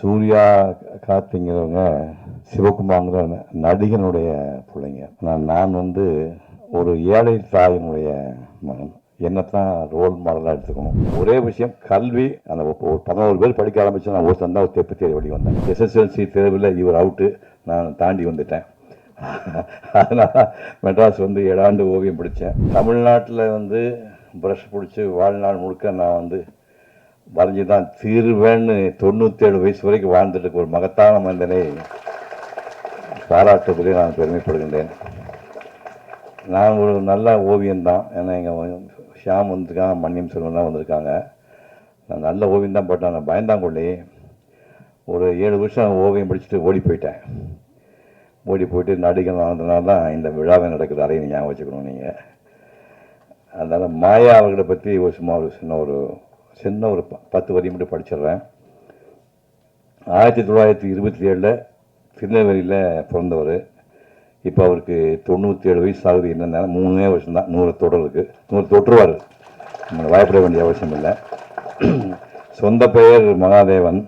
சூர்யா கார்த்திங்கிறவங்க சிவகுமார்ங்கிற நடிகனுடைய பிள்ளைங்க. நான் வந்து ஒரு ஏழை தாயினுடைய மகன். என்னத்தான் ரோல் மாடலாக எடுத்துக்கணும். ஒரே விஷயம், கல்வி. அந்த ஒரு 11 பேர் படிக்க ஆரம்பிச்சு நான் ஒருத்தன் தான் தேப்பி தேடி வெளியே வந்தேன். எஸ்எஸ்எல்சி தேர்வில் இவர் அவுட்டு, நான் தாண்டி வந்துட்டேன். அதனால் மெட்ராஸ் வந்து 7 ஆண்டு ஓவியம் படித்தேன். தமிழ்நாட்டில் வந்து ப்ரஷ் பிடிச்சி வாழ்நாள் முழுக்க நான் வந்து வரைஞ்சி தான் தீர்வேன்னு 97 வயசு வரைக்கும் வாழ்ந்துட்டு ஒரு மகத்தான மனிதனை பாராட்டுவதிலே நான் பெருமைப்படுகின்றேன். நான் ஒரு நல்ல ஓவியம்தான். ஏன்னா எங்கள் ஷியாம் வந்திருக்காங்க, மன்னியம் செல்வன்லாம் வந்திருக்காங்க. நான் நல்ல ஓவியம் தான் போட்டேன். நான் பயந்தாங்கொள்ளி ஒரு 7 வருஷம் ஓவியம் படிச்சுட்டு ஓடி போயிட்டேன். ஓடி போயிட்டு நடிகர் ஆனதுனால தான் இந்த விழாவை நடக்குது. அதையும் ஞாபகம் வச்சுக்கணும் நீங்கள். அதனால் மாயா அவர்களை பற்றி ஒரு சும்மா சின்ன ஒரு 10 வரி மட்டும் படிச்சிடுறேன். 1927 திருநெல்வேலியில் பிறந்தவர். இப்போ அவருக்கு 97 வயசு ஆகுது. என்னென்னா 3 வருஷம் தான். 100 தொடருக்கு 100 தொற்றுவார். பயப்பட வேண்டிய அவசியம் இல்லை. சொந்த பெயர் மகாதேவன்.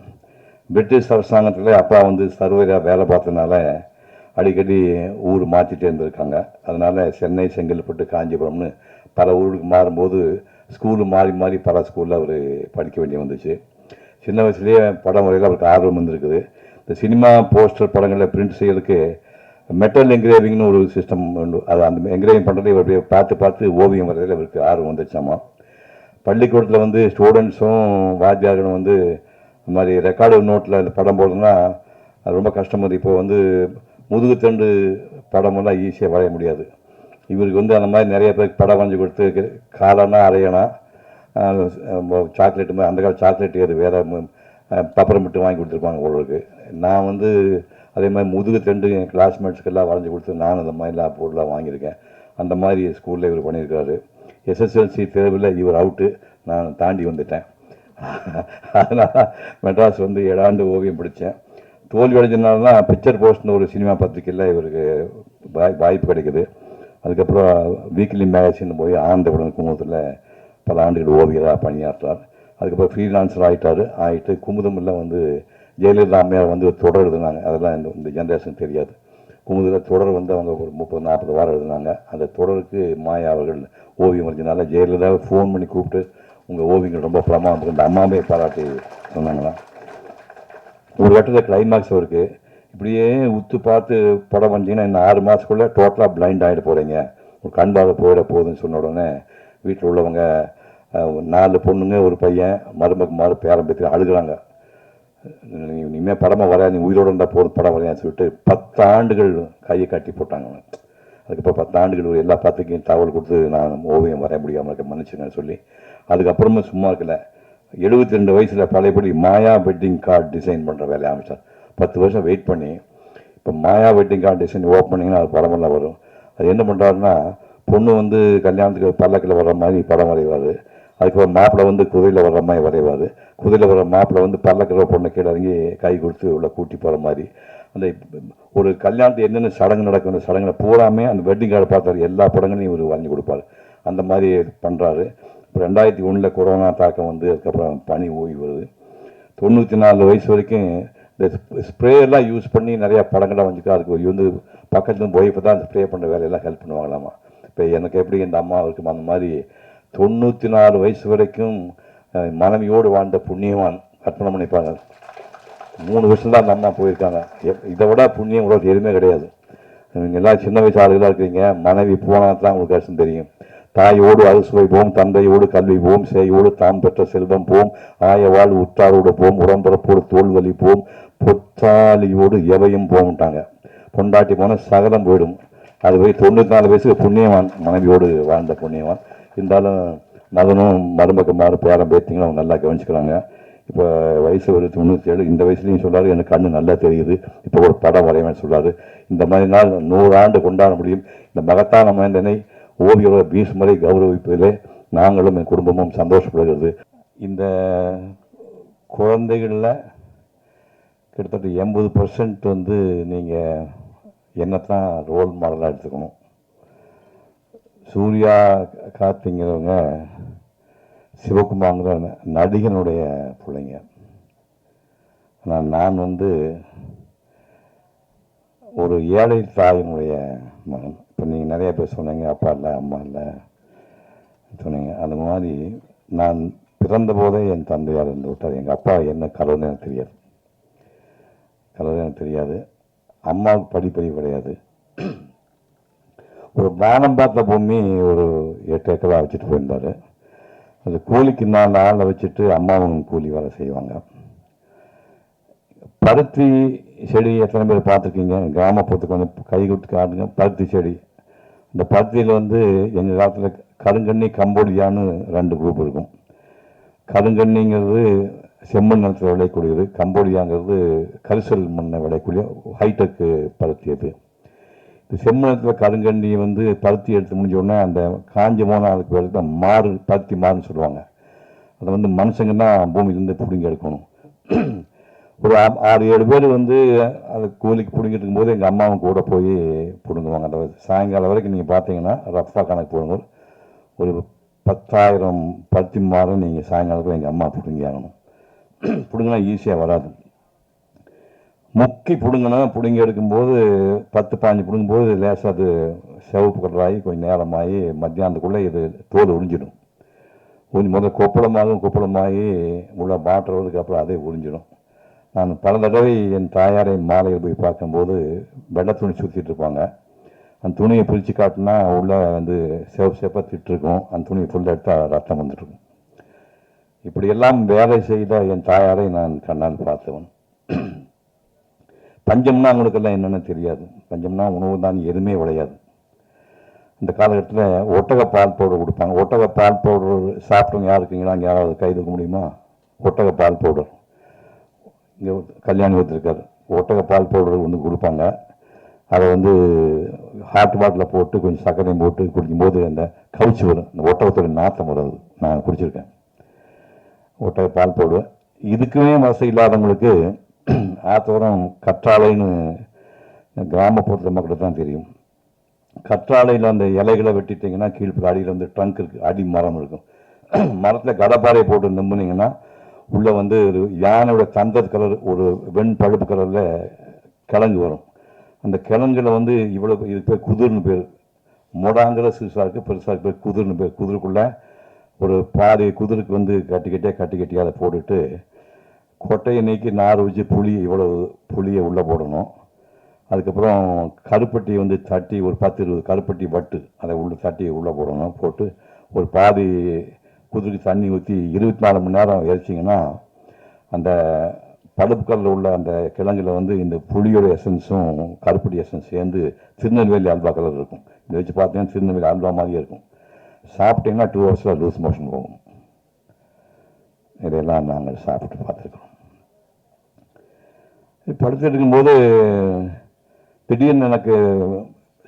பிரிட்டிஷ் அரசாங்கத்தில் அப்பா வந்து சர்வேராக வேலை பார்த்ததுனால அடிக்கடி ஊர் மாற்றிட்டே இருந்திருக்காங்க. அதனால் சென்னை, செங்கல்பட்டு, காஞ்சிபுரம்னு பல ஊருக்கு மாறும்போது ஸ்கூலு மாறி மாறி பல ஸ்கூலில் அவர் படிக்க வேண்டிய வந்துச்சு. சின்ன வயசுலேயே படம் வரையில் அவருக்கு ஆர்வம் இருந்திருக்குது. இந்த சினிமா போஸ்டர் படங்களில் பிரிண்ட் செய்யறதுக்கு மெட்டல் என்கிரேவிங்னு ஒரு சிஸ்டம் உண்டு. அது அந்த என்கிரேவிங் பண்ணுறது இவருடைய பார்த்து பார்த்து ஓவியம் வரையில் அவருக்கு ஆர்வம் வந்துச்சாமா. பள்ளிக்கூடத்தில் வந்து ஸ்டூடெண்ட்ஸும் வாத்தியார்களும் வந்து இந்த மாதிரி ரெக்கார்டு நோட்டில் இந்த படம் போடுறதுன்னா அது ரொம்ப கஷ்டமாக. இப்போ வந்து முதுகுத்தண்டு படமெல்லாம் ஈஸியாக வரைய முடியாது. இவருக்கு வந்து அந்த மாதிரி நிறைய பேருக்கு படம் வரைஞ்சி கொடுத்து காலனா அரையனா சாக்லேட்டு மாதிரி, அந்த கால சாக்லேட் அது வேறு பப்பரம் மட்டும் வாங்கி கொடுத்துருப்பாங்க உங்களுக்கு. நான் வந்து அதே மாதிரி முதுகுத்தண்டு என் கிளாஸ்மேட்ஸ்க்கெல்லாம் வரைஞ்சி கொடுத்து நான் அந்த மாதிரிலாம் பொருளாக வாங்கியிருக்கேன். அந்த மாதிரி ஸ்கூலில் இவர் பண்ணியிருக்காரு. எஸ்எஸ்எல்சி தேர்வில் இவர் அவுட்டு, நான் தாண்டி வந்துட்டேன். அதனால் மெட்ராஸ் வந்து 7 ஆண்டு ஓவியம் படித்தேன். தோல்வி அடைஞ்சதுனால தான் பிக்சர் போஸ்ட்னு ஒரு சினிமா பத்திரிக்கையில் இவருக்கு வாய்ப்பு கிடைக்குது. அதுக்கப்புறம் வீக்லி மேகசின் போய் ஆனந்தவுடன் குமுதத்தில் பல ஆண்டுகள் ஓவியராக பணியாற்றார். அதுக்கப்புறம் ஃப்ரீலான்சர் ஆகிட்டு குமுதமில் வந்து ஜெயலலிதா அம்மையார் வந்து தொடர் எழுதுனாங்க. அதெல்லாம் இந்த ஜென்ரேஷன் தெரியாது. குமுதில் தொடர் வந்து அவங்க ஒரு 30-40 வாரம் எழுதுனாங்க. அந்த தொடருக்கு மாயா அவர்கள் ஓவியம் வரைஞ்சனால ஜெயலலிதாவை ஃபோன் பண்ணி கூப்பிட்டு உங்கள் ஓவியங்கள் ரொம்ப பிரமாதம், இந்த அம்மாவே பாராட்டி சொன்னாங்களாம். ஒரு கட்டத்தில் கிளைமேக்ஸ் அவருக்கு இப்படியே உத்து பார்த்து படம் வந்தீங்கன்னா இன்னும் 6 மாதத்துக்குள்ளே டோட்டலாக பிளைண்ட் ஆகிட போகிறீங்க, ஒரு கண் பார்வை போயிட போகுதுன்னு சொன்ன உடனே வீட்டில் உள்ளவங்க 4 பொண்ணுங்க ஒரு பையன் மருமகுமாறு பேரம் பேத்தி அழுகிறாங்க. இனிமேல் படமாக வரையா, நீ உயிரோடு இருந்தால் போதும் படம் வரையான்னு சொல்லிட்டு 10 ஆண்டுகள் கையை கட்டி போட்டாங்க. அதுக்கப்புறம் 10 ஆண்டுகள் எல்லா பத்திரிக்கையும் தகவல் கொடுத்து நான் ஓவியம் வரைய முடியாமல் இருக்க மன்னிச்சுங்கன்னு சொல்லி அதுக்கப்புறமா சும்மா இருக்கல 72 வயசில் பழையபடி மாயா வெட்டிங் கார்டு டிசைன் பண்ணுற வேலையை ஆரம்பித்தார். 10 வருஷம் வெயிட் பண்ணி இப்போ மாயா வெட்டிங் கார்டு டிசைன் ஓப்பன் பண்ணிங்கன்னா அது படமெல்லாம் வரும். அது என்ன பண்ணுறாருன்னா, பொண்ணு வந்து கல்யாணத்துக்கு பல்லக்கில் வர்ற மாதிரி படம் வரைவார். அதுக்கப்புறம் மாப்பிள்ளை வந்து குதிரையில் வர்ற மாதிரி வரைவார். குதிரையில் வர்ற மாப்பிள்ளை வந்து பல்லக்கில் பொண்ணை கீழே இறங்கி கை கொடுத்து உள்ள கூட்டி போகிற மாதிரி அந்த ஒரு கல்யாணத்துக்கு என்னென்ன சடங்கு நடக்கும் அந்த சடங்குல பூராமே அந்த வெட்டிங் கார்டு பார்த்தாரு எல்லா படங்களையும் இவர் வரைஞ்சி கொடுப்பார். அந்த மாதிரி பண்ணுறாரு. இப்போ 2001 கொரோனா தாக்கம் வந்து அதுக்கப்புறம் பனி ஓய்வு வருது. 94 வயசு வரைக்கும் இந்த ஸ்ப்ரேயெல்லாம் யூஸ் பண்ணி நிறையா படங்கள்லாம் வந்துட்டு அதுக்கு வந்து பக்கத்துலேருந்து போய் இப்போ தான் ஸ்ப்ரே பண்ணுற வேலையெல்லாம் ஹெல்ப் பண்ணுவாங்களாமா. இப்போ எனக்கு எப்படி இந்த அம்மா இருக்கும் அந்த மாதிரி 94 வயசு வரைக்கும் மனைவியோடு வாழ்ந்த புண்ணியவான் அர்ப்பணம் பண்ணிப்பாங்க. 3 வருஷம் தான் அந்த அம்மா போயிருக்காங்க. இதை விட புண்ணியம் கூட எதுவுமே கிடையாது. நீங்கள் எல்லாம் சின்ன வயசு ஆளுகளாக இருக்கிறீங்க. மனைவி போனால் தான் உங்களுக்கு கஷ்டம் தெரியும். தாயோடு அறுசுவை போம், தந்தையோடு கல்வி போம், சேயோடு தாம் பெற்ற செல்வம் போம், ஆயவாள் உற்றாரோடு போம், உடம்புறப்போடு தோல் வலி போம், பொத்தாலியோடு எவையும் போம்ட்டாங்க. பொண்டாட்டி போனால் சகலம் போயிடும். அது போய் 94 வயசுக்கு புண்ணியவான், மனைவியோடு வாழ்ந்த புண்ணியவான். இருந்தாலும் மகனும் மருமகமாறு பேரம் பேத்திங்களும் அவங்க நல்லா கவனிச்சுக்கிறாங்க. இப்போ வயசு ஒரு 97. இந்த வயசுலையும் சொல்கிறாரு எனக்கு கண்ணு நல்லா தெரியுது, இப்போ ஒரு படம் வரைவேன்னு சொல்கிறாரு. இந்த மாதிரி நாள் 100 ஆண்டு கொண்டாட முடியும். இந்த மகத்தான மனிதனை ஓவியர் பீஷ்மரை கௌரவிப்பதிலே நாங்களும் என் குடும்பமும் சந்தோஷப்படுகிறது. இந்த குழந்தைகளில் கிட்டத்தட்ட 80% வந்து நீங்கள் என்னத்தான் ரோல் மாடலாக எடுத்துக்கணும். சூர்யா கார்த்திங்கிறவங்க சிவகுமார்ங்கிற நடிகனுடைய பிள்ளைங்க. ஆனால் நான் வந்து ஒரு ஏழை தாயினுடைய மகன். இப்போ நீங்கள் நிறைய பேர் சொன்னீங்க, அப்பா இல்லை அம்மா இல்லை சொன்னீங்க. அந்த மாதிரி நான் பிறந்த போதே என் தந்தையார் இருந்து விட்டார். எங்கள் அப்பா என்ன கலவுன்னு எனக்கு தெரியாது, எனக்கு தெரியாது. அம்மாவுக்கு படிப்பறிவு கிடையாது. ஒரு வானம் பார்த்த பூமி ஒரு 8 ஏக்கரா வச்சுட்டு போயிருந்தார். அது கூலிக்கு 4 ஆளை வச்சுட்டு அம்மாவும் கூலி வேலை செய்வாங்க. பருத்தி செடி எத்தனை பேர் பார்த்துருக்கீங்க? கிராமப்புறத்துக்கு வந்து கை கொடுத்து காட்டுங்க. பருத்தி செடி, இந்த பருத்தியில் வந்து எங்கள் காலத்தில் கருங்கண்ணி கம்போடியான்னு 2 குரூப் இருக்கும். கருங்கண்ணிங்கிறது செம்மண் நிலத்தில் விளையக்கூடியது, கம்போடியாங்கிறது கரிசல் மண்ணை விளையக்கூடிய ஹைடெக்கு பருத்தி. அது செம்மணத்தில் கருங்கண்ணி வந்து பருத்தி எடுத்து முடிஞ்சோடனே அந்த காஞ்சி போன அதுக்கு பேர் தான் மாறு, பருத்தி மாறுன்னு சொல்லுவாங்க. அதை வந்து மனுஷங்க தான் பூமியிலேருந்து பிடுங்கி எடுக்கணும். ஒரு 6-7 பேர் வந்து அதை கூலிக்கு பிடுங்கிட்டு இருக்கும்போது எங்கள் அம்மாவும் கூட போய் பிடுங்குவாங்க. அந்த சாயங்காலம் வரைக்கும் நீங்கள் பார்த்தீங்கன்னா ரஃபாக கணக்கு போடுங்க, ஒரு 10,000 பருத்தி மாறும் நீங்கள் சாயங்காலத்தில் எங்கள் அம்மா பிடுங்கி ஆகணும். பிடுங்கினா ஈஸியாக வராது. முக்கி பிடுங்கி எடுக்கும்போது 10-15 பிடுங்கும்போது லேசாக அது சிவப்பு கலராகி கொஞ்சம் நேரமாகி மத்தியானத்துக்குள்ளே இது தோல் உறிஞ்சிடும். முதல்ல கொப்பளமாகி உள்ள மாற்றுறதுக்கு அப்புறம் அதே உறிஞ்சிடும். நான் பல தடவை என் தாயாரை மாலையில் போய் பார்க்கும்போது வெள்ளை துணி சுற்றிட்டு இருப்பாங்க. அந்த துணியை பிரித்து காட்டினா உள்ளே வந்து சேப்பாக திட்டுருக்கும். அந்த துணியை ஃபுல்லாக எடுத்தால் ரத்தம் வந்துட்டுருக்கும். இப்படியெல்லாம் வேலை செய்த என் தாயாரை நான் கண்ணால் பார்த்தவன். பஞ்சம்னா அவங்களுக்கெல்லாம் என்னென்னு தெரியாது. பஞ்சம்னா உணவு தான், எதுவுமே விளையாது. இந்த காலகட்டத்தில் ஒட்டக பால் பவுடர் கொடுப்பாங்க. ஒட்டக பால் பவுடர் சாப்பிட்றவங்க யார் இருக்கீங்களா? அங்கே யாராவது கை தூக்க முடியுமா? ஒட்டக பால் பவுடர் இங்கே கல்யாணி வச்சுருக்காரு. ஒட்டக பால் பவுடர் ஒன்று கொடுப்பாங்க. அதை வந்து ஹாட் வாட்டரில் போட்டு கொஞ்சம் சர்க்கரையும் போட்டு குடிக்கும்போது அந்த கவுச்சி வரும், இந்த ஒட்டகத்தோட நாற்றம் வராது. நான் குடிச்சிருக்கேன் ஒட்டக பால் பவுடர். இதுக்குமே வசதி இல்லாதவங்களுக்கு ஆத்தோரம் கற்றாழைன்னு கிராமப்புறத்தில் மக்களுக்கு தான் தெரியும். கற்றாழையில் அந்த இலைகளை வெட்டிட்டிங்கன்னா கீழ்ப்புற அடியில் வந்து ட்ரங்க் இருக்குது, அடி மரம் இருக்கும். மரத்தில் கடப்பாறையை போட்டு நம்பினீங்கன்னா உள்ளே வந்து ஒரு யானையோட தந்தர் கலர், ஒரு வெண் பழுப்பு கலரில் கிழங்கு வரும். அந்த கிழங்குல வந்து இவ்வளோ, இது பேர் குதிர்னு பேர். மொடாங்கிற சிறுசாக இருக்குது, பெருசாக பேர் குதிர்னு பேர். குதிருக்குள்ளே ஒரு பாதி குதிருக்கு வந்து கட்டி அதை போட்டுட்டு கொட்டையை நீக்கி நார் வச்சு இவ்வளவு புளியை உள்ளே போடணும். அதுக்கப்புறம் கருப்பட்டி வந்து தட்டி ஒரு 10-20 கருப்பட்டி வட்டு அதை தட்டி உள்ளே போடணும். போட்டு ஒரு பாதி குதிரைக்கு தண்ணி ஊற்றி 24 மணி நேரம் எரிச்சிங்கன்னா அந்த பழுப்பு கலரில் உள்ள அந்த கிழங்குல வந்து இந்த புளியோட எசன்ஸும் கருப்பட்டி எசன்ஸ் சேர்ந்து திருநெல்வேலி அல்வா கலர் இருக்கும். இதை வச்சு பார்த்தீங்கன்னா திருநெல்வேலி அல்வா மாதிரியே இருக்கும். சாப்பிட்டீங்கன்னா 2 ஹவர்ஸில் லூஸ் மோஷன் போகும். இதையெல்லாம் நாங்கள் சாப்பிட்டு பார்த்துருக்கோம். படுத்துட்டு இருக்கும்போது திடீர்னு எனக்கு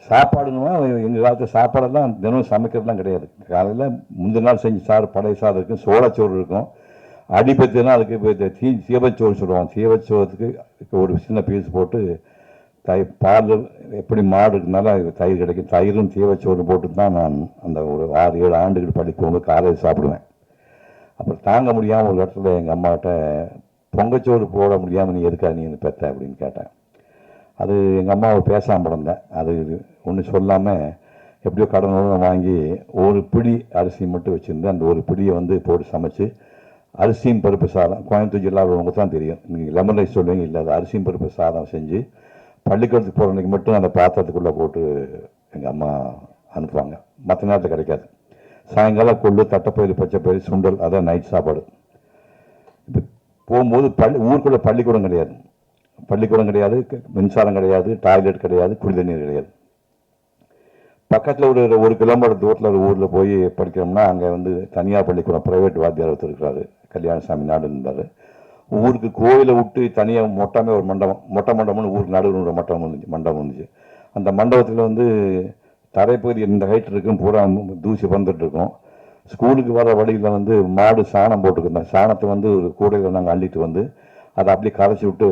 சாப்பாடுன்னா, எங்கள் காலத்து சாப்பாடெல்லாம் தினம் சமைக்கிறதுலாம் கிடையாது. காலையில் முந்தின நாள் செஞ்சு பழைய சாதம் இருக்கும், சோளச்சோறு இருக்கும். அடிப்பத்தினா அதுக்கு இப்போ சீவச்சோறு சொல்லுவாங்க. சீவச்சோறத்துக்கு ஒரு சின்ன பீஸ் போட்டு பால், எப்படி மாடு இருக்குனால தயிர் கிடைக்கும், தயிரும் சீவச்சோறு போட்டு தான் நான் அந்த ஒரு 6-7 ஆண்டுகள் படிக்கும்போது காலையில் சாப்பிடுவேன். அப்புறம் தாங்க முடியாமல் ஒரு இடத்துல எங்கள் அம்மாட்ட பொங்கச்சோறு போட முடியாமல் நீ எதுக்காக நீ பெற்ற அப்படின்னு கேட்டேன். அது எங்கள் அம்மாவை பேசாமல் இருந்தேன். அது ஒன்றும் சொல்லாமல் எப்படியோ கடனோடு வாங்கி ஒரு பிடி அரிசி மட்டும் வச்சுருந்து அந்த ஒரு பிடியை வந்து போட்டு சமைச்சு, அரிசியும் பருப்பு சாதம், கோயம்புத்தூர் ஜில்லாவில் உள்ளவங்க தான் தெரியும், நீங்கள் லெமன் ரைஸ் சொல்லுவீங்க, இல்லை அது அரிசியும் பருப்பு சாதம் செஞ்சு பள்ளிக்கூடத்துக்கு போகிற அன்றைக்கி மட்டும் அந்த பாத்திரத்துக்குள்ளே போட்டு எங்கள் அம்மா அனுப்புவாங்க. மற்ற நேரத்தில் கிடைக்காது. சாயங்காலம் கொள்ளு, தட்டைப்பயிறு, பச்சைப்பயிறு, சுண்டல், அதான் நைட் சாப்பாடு. இப்போ போகும்போது ஊருக்குள்ளே பள்ளிக்கூடம் கிடையாது, மின்சாரம் கிடையாது, டாய்லெட் கிடையாது, குடி தண்ணீர் கிடையாது. பக்கத்தில் ஒரு கிலோமீட்டர் தூரத்தில் ஒரு ஊரில் போய் படிக்கிறோம்னா அங்கே வந்து தனியார் பள்ளிக்கூடம், ப்ரைவேட் வாத்தியார் ஒருத்தர் இருக்கிறாரு, கல்யாணசாமி நாடு இருந்தார். ஊருக்கு கோயிலை விட்டு தனியாக மொட்டமே ஒரு மண்டபம்னு ஊருக்கு நடுவில் ஒரு மண்டபம் இருந்துச்சு. அந்த மண்டபத்தில் வந்து தரைப்பகுதி இந்த ஹைட் இருக்கும், பூரா தூசி வந்துட்டு இருக்கும். ஸ்கூலுக்கு வர வழியில் வந்து மாடு சாணம் போட்டுருக்கோம். சாணத்தை வந்து ஒரு கூடையில் நாங்கள் அள்ளிட்டு வந்து அதை அப்படியே கரைச்சி விட்டு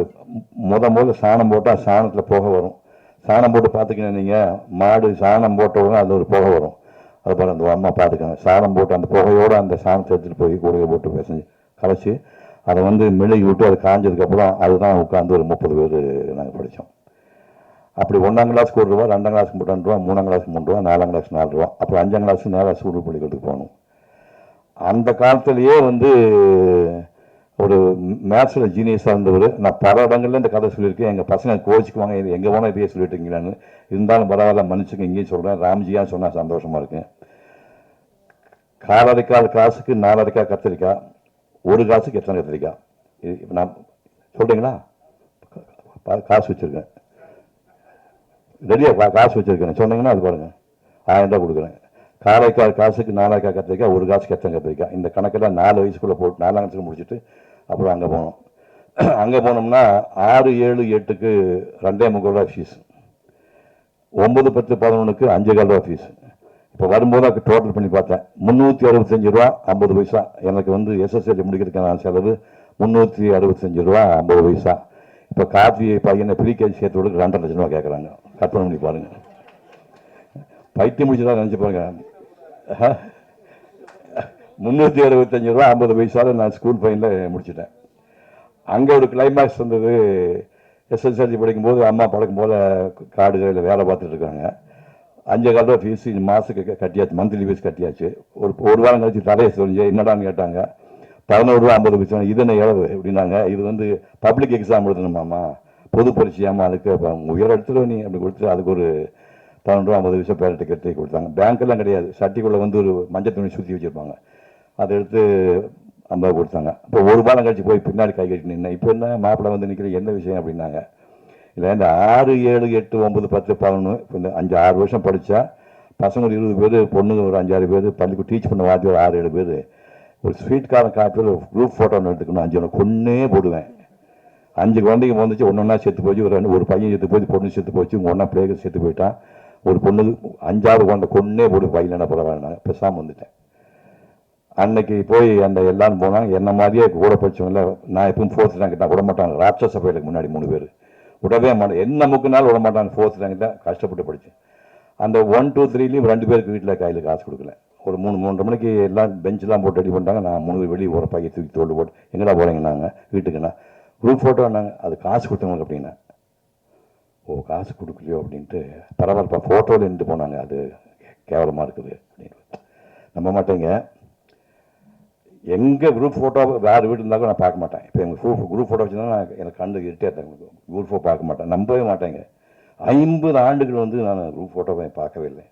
முதல்ல சாணம் போட்டால் சாணத்தில் புகை வரும். சாணம் போட்டு பார்த்துக்கினா நீங்கள் மாடு சாணம் போட்ட உடனே அது ஒரு புகை வரும். அதை பாரு அந்த அம்மா பார்த்துக்கோங்க. சாணம் போட்டு அந்த புகையோடு அந்த சாணத்தை எடுத்துகிட்டு போய் கூடையை போட்டு பிசைஞ்சு கரைச்சி அதை வந்து மெழுகி விட்டு அது காஞ்சதுக்கப்புறம் அதுதான் உட்காந்து ஒரு 30 பேர் நாங்கள் படித்தோம். அப்படி 1ஆம் கிளாஸ்க்கு 1 ரூபா, 2ஆம் கிளாஸ்க்கு 2 ரூபா, 3ஆம் கிளாஸ்க்கு 3 ரூபா, 4ஆம் கிளாஸ்க்கு 4 ரூபா, அப்புறம் 5ஆம் கிளாஸ்க்கு நேராக சூடு பள்ளிக்கூடத்துக்கு போகணும். அந்த காலத்திலேயே வந்து ஒரு மேத்ஸில் ஜீனியஸாக இருந்தவர். நான் பல இடங்களில் இந்த கதை சொல்லியிருக்கேன். எங்கள் பசங்க கோச்சிக்குவாங்க, இது எங்கே போனால் இதையே சொல்லிட்டுங்களான்னு. இருந்தாலும் பரவாயில்ல, மன்னிச்சுங்க, இங்கேயும் சொல்கிறேன். ராம்ஜியாக சொன்னால் சந்தோஷமாக இருக்கேன். காலரைக்கால் காசுக்கு 4 கத்திரிக்காய், 1 காசுக்கு எத்தனை கத்திரிக்காய்? இப்போ நான் சொல்கிறீங்களா? காசு வச்சுருக்கேன், ரெடியாக காசு வச்சுருக்கேன் சொன்னீங்கன்னா அது பாருங்கள், 1000 ரூபா கொடுக்குறேன். காரைக்கால் காசுக்கு 4 கத்திரிக்காய், 1 காசுக்கு எத்தனை கத்திரிக்காய்? இந்த கணக்கெல்லாம் 4 வயசுக்குள்ளே போட்டு 4ஆம் கிளாஸுக்கு முடிச்சுட்டு அப்புறம் அங்கே போனோம். அங்கே போனோம்னா 6, 7, 8க்கு 2.25 ரூபா ஃபீஸ், 9, 10, 11க்கு 5.25 ரூபா ஃபீஸ். இப்போ வரும்போது அதுக்கு டோட்டல் பண்ணி பார்த்தேன், 365 ரூபா 50 பைசா. எனக்கு வந்து எஸ்எஸ்எல்சி முடிக்கிறதுக்கான செலவு 365 ரூபா 50 பைசா. இப்போ காஃபி பையனை ப்ரீகேஜி சேர்த்து விட 2.5 லட்சம் ரூபா கேட்குறாங்க. கற்பனை பண்ணி பாருங்கள், பைத்தியம் முடிச்சுதான் நினச்சி பாருங்க. 365 ரூபா 50 பைசாவில் நான் ஸ்கூல் ஃபைனில் முடிச்சிட்டேன். அங்கே ஒரு கிளைமேக்ஸ் வந்தது. எஸ்எஸ்எல்சி படிக்கும்போது அம்மா பழக்கம் போல் காடுகளில் வேலை பார்த்துட்டு இருக்காங்க. 5.25 ரூபா ஃபீஸ் மாதத்துக்கு கட்டியாச்சு, மந்த்லி ஃபீஸ் கட்டியாச்சு. ஒரு வாரம் கழிச்சு தலையை சொல்லி என்னடான்னு கேட்டாங்க. 11 ரூபா 50 பைசா. இது என்ன எவ்வளவு அப்படின்னாங்க. இது வந்து பப்ளிக் எக்ஸாம் எழுதணுமாம்மா, பொது பரீட்சையாமா, அதுக்கு உயர் எடுத்துட்டு நீ அப்படி கொடுத்துட்டு அதுக்கு ஒரு 11 ரூபா 50 பைசா பேரட்டு கட்டி கொடுத்தாங்க. பேங்க்கெல்லாம் கிடையாது, சட்டிக்குள்ளே வந்து ஒரு மஞ்சள் துணி சுற்றி வச்சுருப்பாங்க, அதை எடுத்து 50 கொடுத்தாங்க. இப்போ ஒரு வாரம் கழிச்சு போய் பின்னாடி கை கட்டி நின்னேன். இப்போ என்ன மாப்பிள்ளை வந்து நிற்கிற என்ன விஷயம் அப்படின்னாங்க. இல்லை இந்த 6, 7, 8, 9, 10, 11 இப்போ இந்த 5, 6 வருஷம் படித்தா பசங்க ஒரு 20 பேர், பொண்ணுங்க ஒரு 5, 6 பேர், பள்ளிக்கு டீச் பண்ண வாத்தி ஒரு 6, 7 பேர். ஒரு ஸ்வீட்காரன் காப்பியில் ஒரு குரூப் ஃபோட்டோ ஒன்று எடுத்துக்கணும். 5 கொன்னே போடுவேன். 5 குழந்தைங்க வந்துச்சு, ஒன்றா செத்து போச்சு. ஒரு பையன் செத்து போச்சு, பொண்ணு செத்து போச்சு, ஒன்றா பிள்ளைகள் செத்து போயிட்டான். ஒரு பொண்ணுக்கு 5ஆவது குழந்தை கொன்னே போடு, பையன் என்ன பரவாயில்ல, பேசாமல் வந்துட்டேன். அன்னைக்கு போய் அந்த எல்லாரும் போனாங்க. என்ன மாதிரியே கூட படித்தவங்கள நான் எப்பவும் 4th ரேங்க் தான், விட மாட்டாங்க. ராட்சச பையலுக்கு முன்னாடி 3 பேர் விடவே மாட்டேன், என்ன முக்குனாலும் விட மாட்டாங்க. 4th ரேங்க் தான் கஷ்டப்பட்டு படித்தேன். அந்த 1, 2, 3லையும் 2 பேருக்கு வீட்டில் கையில் காசு கொடுக்கல. ஒரு 3, 3:30 மணிக்கு எல்லாம் பெஞ்செலாம் போட்டு ரெடி பண்ணிட்டாங்க. நான் 3 வெளியே ஒரு பையை தூக்கி தோல்டு போட்டு எங்கடா போகிறீங்கன்னாங்க. வீட்டுக்குண்ணா குரூப் ஃபோட்டோன்னாங்க. அது காசு கொடுத்தவங்களுக்கு அப்படின்னா. ஓ காசு கொடுக்கலையோ அப்படின்ட்டு பரவாயில்லப்பா ஃபோட்டோவில் நின்று போனாங்க. அது கேவலமாக இருக்குது அப்படின்னு நம்ப மாட்டேங்க. எங்கள் குரூப் ஃபோட்டோ வேறு வீடு இருந்தாலும் நான் பார்க்க மாட்டேன். இப்போ எங்கள் குரூப் ஃபோட்டோ வச்சுருந்தா நான் எனக்கு கண்டு இருட்டே குரூப் ஃபோட்டோ பார்க்க மாட்டேன், நம்பவே மாட்டேங்க. 50 ஆண்டுகள் வந்து நான் குரூப் ஃபோட்டோவை பார்க்கவே இல்லை.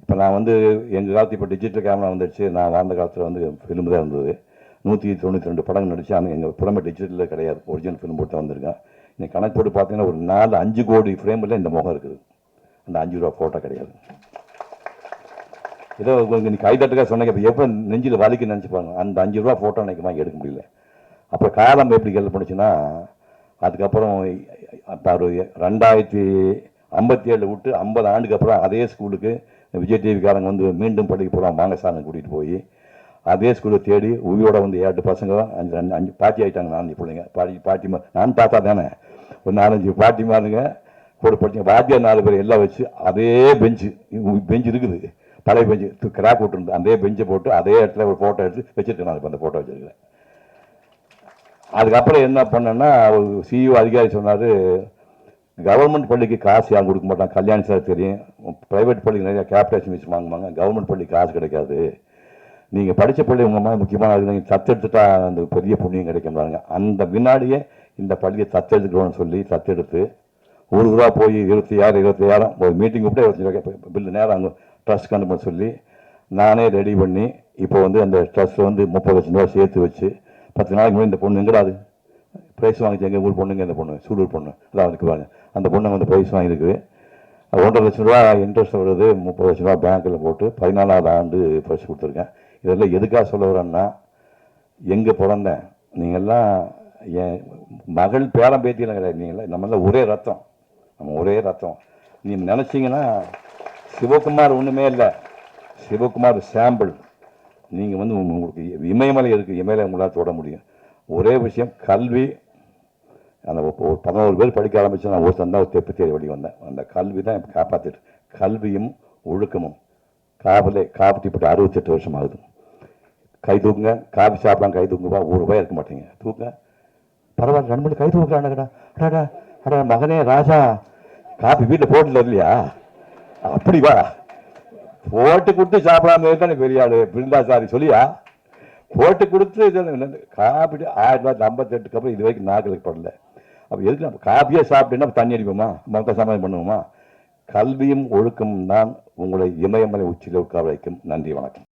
இப்போ நான் வந்து எங்கள் காலத்து இப்போ டிஜிட்டல் கேமரா வந்துடுச்சு. நான் வாழ்ந்த காலத்தில் வந்து ஃபிலிம் தான் இருந்தது. 192 படங்கள் நடிச்சு. ஆனால் எங்கள் புறமே டிஜிட்டலில் கிடையாது, ஒரிஜினல் ஃபிலிம் போட்டு தான் வந்திருக்கேன். நீங்கள் கணக்கு போட்டு பார்த்தீங்கன்னா ஒரு 4, 5 கோடி ஃப்ரேமில் இந்த முகம் இருக்குது. அந்த 5 ரூபா ஃபோட்டோ கிடையாது. ஏதோ நீங்கள் கைதட்டுக்காக சொன்னீங்க. இப்போ எப்போ நெஞ்சில் வலிக்கு நினச்சிப்பாங்க. அந்த 5 ரூபா ஃபோட்டோ எனக்கு வாங்கி எடுக்க முடியல. அப்போ காலம் எப்படி ஹெல்ப் பண்ணுச்சுன்னா, அதுக்கப்புறம் இப்போ ஒரு 2057 விட்டு 50 ஆண்டுக்கு அப்புறம் அதே ஸ்கூலுக்கு விஜய் டிவிக்காரங்க வந்து மீண்டும் படிக்க போகிறோம் வாங்க சார்னு கூட்டிகிட்டு போய் அதே ஸ்கூலை தேடி உயிரோட வந்து 8 பசங்க தான் 5 பாட்டி ஆகிட்டாங்க. 4 பிள்ளைங்க பாட்டிமா. நான் பார்த்தா தானே ஒரு 4-5 பாட்டிமாருங்க கூட படிச்சுங்க. வாத்தியார் 4 பேர் எல்லாம் வச்சு அதே பெஞ்சு இருக்குது, பழைய பெஞ்சு கிராக் விட்டுருந்து அதே பெஞ்சை போட்டு அதே இடத்துல ஒரு ஃபோட்டோ எடுத்து வச்சுருக்கேன். நான் இப்போ அந்த ஃபோட்டோ வச்சுருக்கேன். அதுக்கப்புறம் என்ன பண்ணேன்னா, ஒரு சிஇஓ அதிகாரி சொன்னார், கவர்மெண்ட் பள்ளிக்கு காசு யாரும் கொடுக்க மாட்டாங்க. கல்யாணி சார் தெரியும், ப்ரைவேட் பள்ளிக்கு நிறையா கேபிடேஷன் வச்சு வாங்குவாங்க, கவர்மெண்ட் பள்ளிக்கு காசு கிடைக்காது. நீங்கள் படித்த பள்ளி உங்கள் மாதிரி முக்கியமான நீங்கள் தத்தெடுத்துட்டா அந்த பெரிய புண்ணியம் கிடைக்கும்றாங்க. அந்த வினாடியே இந்த பள்ளியை தத்தெடுத்துக்கணும்னு சொல்லி தத்தெடுத்து 1 ரூபா போய் 26,000 ஒரு மீட்டிங் கூப்பிட்டு 25 பில்லு நேரம் அங்கே ட்ரஸ்ட் கண்டு சொல்லி நானே ரெடி பண்ணி இப்போ வந்து அந்த ட்ரஸ்ட்டில் வந்து 30 லட்சம் ரூபா சேர்த்து வச்சு 10 நாளைக்கு முன்னாடி இந்த பொண்ணு எங்கடாது ப்ரைஸ் வாங்கிச்சு. எங்கள் ஊர் பொண்ணுங்க, இந்த பொண்ணு சூலூர் பொண்ணு எல்லாம் வந்துக்குவாங்க. அந்த பொண்ணு வந்து ப்ரைஸ் வாங்கியிருக்கு. 1.5 லட்சம் ரூபா இன்ட்ரெஸ்ட் வருது. 30 லட்சம் ரூபா பேங்க்கில் போட்டு 14ஆவது ஆண்டு பரிசு கொடுத்துருக்கேன். இதெல்லாம் எதுக்காக சொல்ல வரேன்னா, எங்கே பிறந்தேன், நீங்கள்லாம் என் மகள் பேரம் பேத்தியெல்லாம் கிடையாது. நீங்களாம் நம்மளாம் ஒரே ரத்தம், நம்ம ஒரே ரத்தம். நீங்கள் நினச்சிங்கன்னா சிவகுமார் ஒன்றுமே இல்லை, சிவகுமார் சாம்பிள். நீங்கள் வந்து உங்களுக்கு இமயமலை இருக்குது, இமயமலை உங்களால் தொட முடியும். ஒரே விஷயம் கல்வி. அந்த ஒரு 11 பேர் படிக்க ஆரம்பித்து நான் ஒரு தந்தா ஒரு தெப்பு தேடி வெளியே வந்தேன். அந்த கல்வி தான் இப்போ காப்பாற்றிட்டு. கல்வியும் ஒழுக்கமும் காப்பத்தி போட்டு 68 வருஷம் ஆகுது. கை தூக்குங்க, காபி சாப்பிடலாம் கை தூக்குப்பா, ₹1 இருக்க மாட்டீங்க, தூக்குங்க, பரவாயில்ல 2 மணி கை தூக்குறானுங்கடா, அடா அடா மகனே ராஜா, காபி வீட்டில் போட்டுல இல்லையா, அப்படி வா, போட்டு கொடுத்து சாப்பிடாம தானே பெரிய ஆளு பிருந்தாசாரி சொல்லியா, போட்டு கொடுத்து காப்பி 1958 அப்புறம் இது வரைக்கும் நாக்களுக்கு படல. அப்போ எதுக்கு நம்ம காப்பியே சாப்பிட்டேன்னா தண்ணி அடிப்போமா, மொத்த சமாதானம் பண்ணுவோமா? கல்வியும் ஒழுக்கமும் தான் உங்களை இமயமலை உச்சியில் உட்கார வைக்கும். நன்றி, வணக்கம்.